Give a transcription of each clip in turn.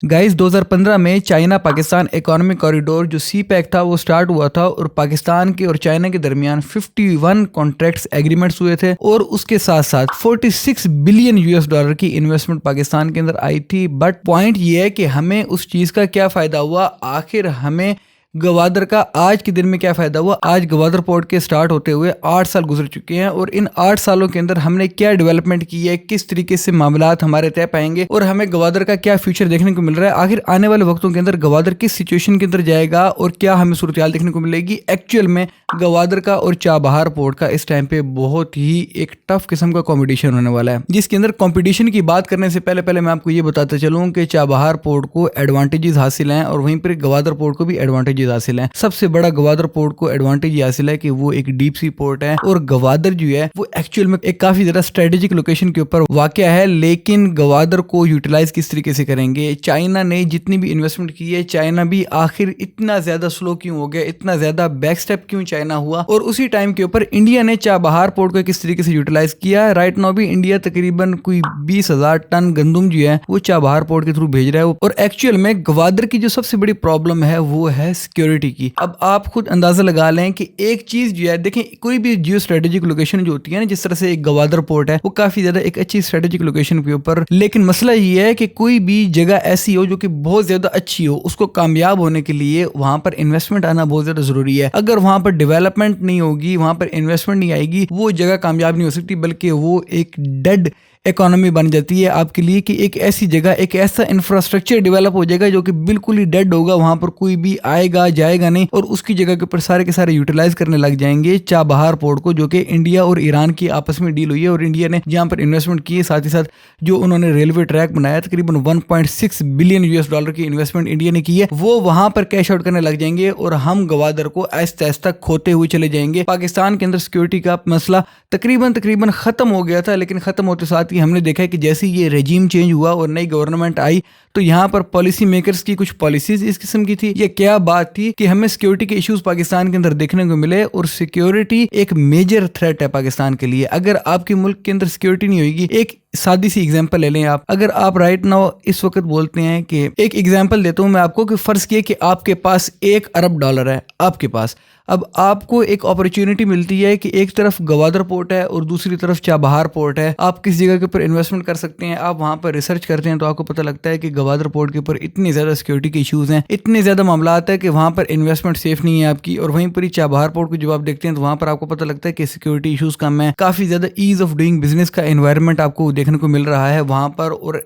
Guys 2015 में China Pakistan economic corridor जो सी pack था वो स्टार्ट हुआ था और पाकिस्तान के और चाइना के दरमियान 51 कॉन्ट्रैक्ट्स एग्रीमेंट्स हुए थे और उसके साथ साथ 46 बिलियन यूएस डॉलर की इन्वेस्टमेंट पाकिस्तान के अंदर आई थी। बट पॉइंट ये है कि हमें उस चीज़ का क्या फ़ायदा हुआ, आखिर हमें गवादर का आज के दिन में क्या फायदा हुआ। आज गवादर पोर्ट के स्टार्ट होते हुए 8 साल गुजर चुके हैं और इन 8 सालों के अंदर हमने क्या डेवलपमेंट की है, किस तरीके से मामलात हमारे तय पाएंगे और हमें गवादर का क्या फ्यूचर देखने को मिल रहा है। आखिर आने वाले वक्तों के अंदर गवादर किस सिचुएशन के अंदर जाएगा और क्या हमें सूरत देखने को मिलेगी। एक्चुअल में गवादर का और चाबहार पोर्ट का इस टाइम पे बहुत ही एक टफ किस्म का कंपटीशन होने वाला है, जिसके अंदर कंपटीशन की बात करने से पहले मैं आपको ये बताता चलूं कि चाबहार पोर्ट को एडवांटेजेस हासिल हैं और वहीं पर गवादर पोर्ट को भी एडवांटेजेस हासिल हैं। सबसे बड़ा गवादर पोर्ट को एडवांटेज ये हासिल है कि वो एक डीप सी पोर्ट है और गवादर जो है वो एक्चुअल में एक काफी ज्यादा स्ट्रेटेजिक लोकेशन के ऊपर वाकया है। लेकिन गवादर को यूटिलाइज किस तरीके से करेंगे, चाइना ने जितनी भी इन्वेस्टमेंट की है, चाइना भी आखिर इतना ज्यादा स्लो क्यों हो गया, इतना ज्यादा बैक स्टेप क्यों चाइना हुआ, और उसी टाइम के ऊपर इंडिया ने चाबहार पोर्ट को किस तरीके से यूटिलाइज किया। राइट नाउ भी इंडिया तकरीबन कोई 20,000 टन गंदम जो है वो चाबहार पोर्ट के थ्रू भेज रहा है और एक्चुअल में गवादर की जो सबसे बड़ी प्रॉब्लम है वो है सिक्योरिटी की। अब आप खुद अंदाजा लगा लें कि एक चीज जो है, देखें कोई भी जियो स्ट्रेटेजिक लोकेशन जो होती है ना, जिस तरह से एक गवादर पोर्ट है वो काफी ज्यादा एक अच्छी स्ट्रेटेजिक लोकेशन के ऊपर, लेकिन मसला ये है कि कोई भी जगह ऐसी हो जो कि बहुत ज्यादा अच्छी हो, उसको कामयाब होने के लिए वहां पर इन्वेस्टमेंट आना बहुत ज्यादा जरूरी है। अगर वहां पर डेवलपमेंट नहीं होगी, वहां पर इन्वेस्टमेंट नहीं आएगी, वो जगह कामयाब नहीं हो सकती, बल्कि वो एक डेड इकोनॉमी बन जाती है आपके लिए कि एक ऐसी जगह, एक ऐसा इंफ्रास्ट्रक्चर डेवलप हो जाएगा जो कि बिल्कुल ही डेड होगा, वहां पर कोई भी आएगा जाएगा नहीं और उसकी जगह के ऊपर सारे के सारे यूटिलाइज करने लग जाएंगे चाबहार पोर्ट को, जो कि इंडिया और ईरान की आपस में डील हुई है और इंडिया ने जहां पर इन्वेस्टमेंट की है, साथ ही साथ जो उन्होंने रेलवे ट्रैक बनाया, तकरीबन 1.6 बिलियन यूएस डॉलर की इन्वेस्टमेंट इंडिया ने की है, वो वहां पर कैश आउट करने लग जाएंगे और हम गवादर को आहिस्ता आहिस्ता खोते हुए चले जाएंगे। पाकिस्तान के अंदर सिक्योरिटी का मसला तकरीबन खत्म हो गया था, लेकिन खत्म होते साथ ही हमने देखा है कि जैसे ये रेजिम चेंज हुआ और नई गवर्नमेंट आई तो यहाँ पर पॉलिसी मेकर्स की कुछ पॉलिसीज इस किस्म की थी। ये क्या बात थी कि हमें सिक्योरिटी के इश्यूज पाकिस्तान के अंदर देखने को मिले और सिक्योरिटी एक मेजर थ्रेट है पाकिस्तान के लिए। अगर आपके मुल्क के अंदर सिक्योरिटी नहीं होगी, एक सादी सी एग्जांपल ले लें आप, अगर आप राइट नाउ इस वक्त बोलते हैं कि एक एग्जांपल देता हूं मैं आपको कि फर्ज किए कि आपके पास $1 अरब है आपके पास। अब आपको एक अपॉर्चुनिटी मिलती है कि एक तरफ गवादर पोर्ट है और दूसरी तरफ चाबहार पोर्ट है, आप किस जगह के ऊपर इन्वेस्टमेंट कर सकते हैं। आप वहां पर रिसर्च करते हैं तो आपको पता लगता है कि गवादर पोर्ट के ऊपर इतनी ज्यादा सिक्योरिटी के इश्यूज हैं, इतने ज्यादा मामलात है कि वहां पर इन्वेस्टमेंट सेफ नहीं है आपकी। और वहीं पर ही चाबहार पोर्ट को जब आप देखते हैं तो वहां पर आपको पता लगता है कि सिक्योरिटी इश्यूज कम है, काफी ज्यादा ईज ऑफ डूइंग बिजनेस का एनवायरनमेंट आपको देखने को मिल रहा है वहां पर। और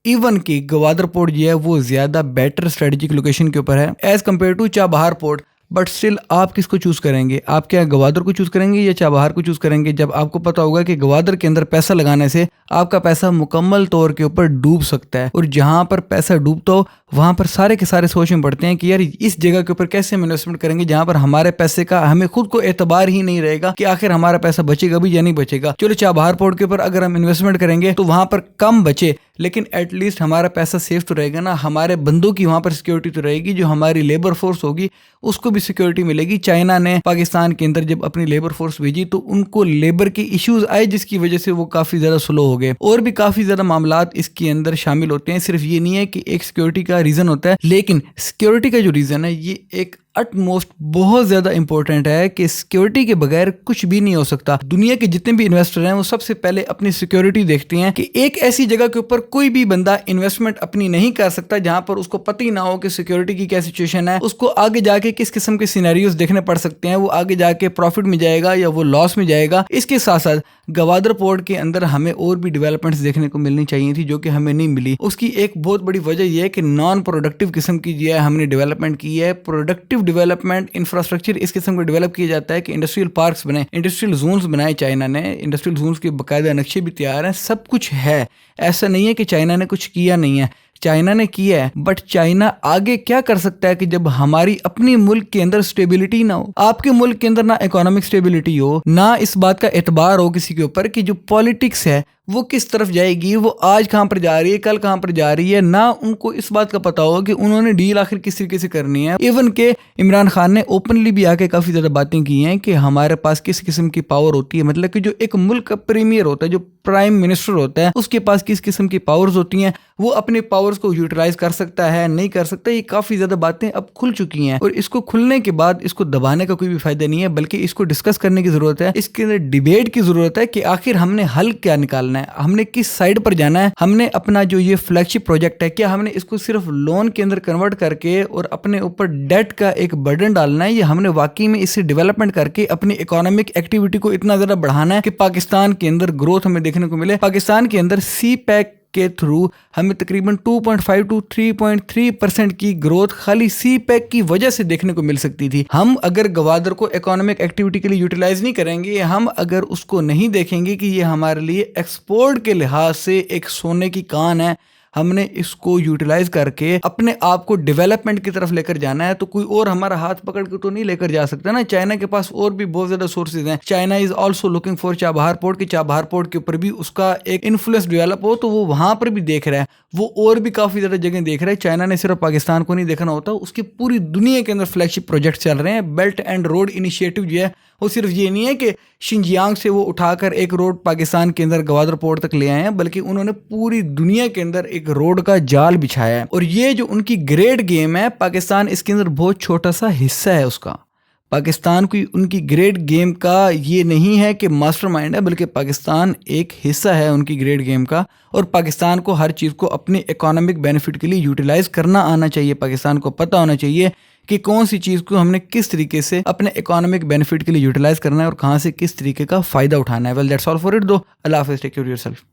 इवन की गवादर पोर्ट जो है वो ज्यादा बेटर स्ट्रेटेजिक लोकेशन के ऊपर है as compare to Chabahar port. But still आप किसको चूज करेंगे? आप क्या गवादर को चूज करेंगे या चाबहार को चूज करेंगे, जब आपको पता होगा कि गवादर के अंदर पैसा लगाने से आपका पैसा मुकम्मल तौर के ऊपर डूब सकता है। और जहां पर पैसा डूबता हो वहां पर सारे के सारे सोच में पड़ते हैं कि यार इस जगह के ऊपर कैसे हम इन्वेस्टमेंट करेंगे जहां पर हमारे पैसे का हमें खुद को एतबार ही नहीं रहेगा कि आखिर हमारा पैसा बचेगा भी या नहीं बचेगा। चलो चाबहार पोर्ट के ऊपर अगर हम इन्वेस्टमेंट करेंगे तो वहां पर कम बचे, लेकिन एटलीस्ट हमारा पैसा सेफ तो रहेगा ना, हमारे बंदों की वहां पर सिक्योरिटी तो रहेगी, जो हमारी लेबर फोर्स होगी उसको भी सिक्योरिटी मिलेगी। चाइना ने पाकिस्तान के अंदर जब अपनी लेबर फोर्स भेजी तो उनको लेबर के इश्यूज आए जिसकी वजह से वो काफी ज्यादा स्लो हो गए। और भी काफी ज्यादा मामलात इसके अंदर शामिल होते हैं, सिर्फ ये नहीं है कि एक सिक्योरिटी का रीजन होता है, लेकिन सिक्योरिटी का जो रीजन है ये एक अटमोस्ट बहुत ज्यादा इंपॉर्टेंट है कि सिक्योरिटी के बगैर कुछ भी नहीं हो सकता। दुनिया के जितने भी इन्वेस्टर हैं वो सबसे पहले अपनी सिक्योरिटी देखते हैं कि एक ऐसी जगह के ऊपर कोई भी बंदा इन्वेस्टमेंट अपनी नहीं कर सकता जहां पर उसको पता ही ना हो कि सिक्योरिटी की क्या सिचुएशन है, उसको आगे जाके किस किस्म के सिनेरियोज देखने पड़ सकते हैं, वो आगे जाके प्रॉफिट में जाएगा या वो लॉस में जाएगा। इसके साथ साथ गवादर पोर्ट के अंदर हमें और भी डेवलपमेंट्स देखने को मिलनी चाहिए थी जो कि हमें नहीं मिली। उसकी एक बहुत बड़ी वजह यह है कि नॉन प्रोडक्टिव किस्म की जो है हमने डेवलपमेंट की है। प्रोडक्टिव डेवलपमेंट इंफ्रास्ट्रक्चर इस किस्म को डेवलप किया जाता है कि इंडस्ट्रियल पार्क्स बने, इंडस्ट्रियल जोन्स बनाए चाइना ने, इंडस्ट्रियल जोन्स के बाकायदा नक्शे भी तैयार हैं, सब कुछ है। ऐसा नहीं है कि चाइना ने कुछ किया नहीं है, चाइना ने किया है, बट चाइना आगे क्या कर सकता है कि जब हमारी अपनी मुल्क के अंदर स्टेबिलिटी ना हो, आपके मुल्क के अंदर ना इकोनॉमिक स्टेबिलिटी हो, ना इस बात का एतबार हो किसी के ऊपर कि जो पॉलिटिक्स है वो किस तरफ जाएगी, वो आज कहाँ पर जा रही है, कल कहाँ पर जा रही है, ना उनको इस बात का पता होगा कि उन्होंने डील आखिर किस तरीके से करनी है। इवन के इमरान खान ने ओपनली भी आके काफी ज्यादा बातें की हैं कि हमारे पास किस किस्म की पावर होती है, मतलब कि जो एक मुल्क का प्रीमियर होता है, जो प्राइम मिनिस्टर होता है, उसके पास किस किस्म की पावर्स होती हैं, वो अपने पावर्स को यूटिलाइज कर सकता है नहीं कर सकता। ये काफी ज्यादा बातें अब खुल चुकी हैं और इसको खुलने के बाद इसको दबाने का कोई भी फायदा नहीं है, बल्कि इसको डिस्कस करने की जरूरत है, इसके अंदर डिबेट की जरूरत है कि आखिर हमने हल क्या निकालना है, हमने किस साइड पर जाना है। हमने अपना जो ये फ्लैगशिप प्रोजेक्ट है, क्या हमने इसको सिर्फ लोन के अंदर कन्वर्ट करके और अपने ऊपर डेट का एक बर्डन डालना है, या हमने वाकई में इससे डेवलपमेंट करके अपनी इकोनॉमिक एक्टिविटी को इतना ज्यादा बढ़ाना है कि पाकिस्तान के अंदर ग्रोथ हमें देखने को मिले। पाकिस्तान के अंदर सी पैक के थ्रू हमें तकरीबन 2.5 to 3.3% की ग्रोथ खाली सी पैक की वजह से देखने को मिल सकती थी। हम अगर गवादर को इकोनॉमिक एक्टिविटी के लिए यूटिलाइज नहीं करेंगे, हम अगर उसको नहीं देखेंगे कि ये हमारे लिए एक्सपोर्ट के लिहाज से एक सोने की कान है, हमने इसको यूटिलाइज करके अपने आप को डेवलपमेंट की तरफ लेकर जाना है, तो कोई और हमारा हाथ पकड़ के तो नहीं लेकर जा सकता ना। चाइना के पास और भी बहुत ज्यादा सोर्सेज हैं। China is also looking for Chabahar port, कि चाबहार पोर्ट के ऊपर भी उसका एक इन्फ्लुएंस डेवलप हो, तो वो वहां पर भी देख रहा है, वो और भी काफी ज्यादा जगह देख रहा है। चाइना ने सिर्फ पाकिस्तान को नहीं देखना होता, उसकी पूरी दुनिया के अंदर फ्लैगशिप प्रोजेक्ट चल रहे हैं। बेल्ट एंड रोड इनिशिएटिव जो है वो सिर्फ ये नहीं है कि शिनजियांग से वो उठाकर एक रोड पाकिस्तान के अंदर गवादर पोर्ट तक ले आए हैं, बल्कि उन्होंने पूरी दुनिया के अंदर एक रोड का जाल बिछाया है। और ये जो उनकी ग्रेट गेम है, पाकिस्तान इसके अंदर बहुत छोटा सा हिस्सा है उसका। पाकिस्तान की उनकी ग्रेट गेम का ये नहीं है कि मास्टरमाइंड है, बल्कि पाकिस्तान एक हिस्सा है उनकी ग्रेट गेम का। और पाकिस्तान को हर चीज़ को अपने इकोनॉमिक बेनिफिट के लिए यूटिलाइज करना आना चाहिए। पाकिस्तान को पता होना चाहिए कि कौन सी चीज़ को हमने किस तरीके से अपने इकोनॉमिक बेनिफिट के लिए यूटिलाइज करना है और कहाँ से किस तरीके का फ़ायदा उठाना है। Well that's all for it दो। अल्लाह हाफिज़, टेक केयर योरसेल्फ।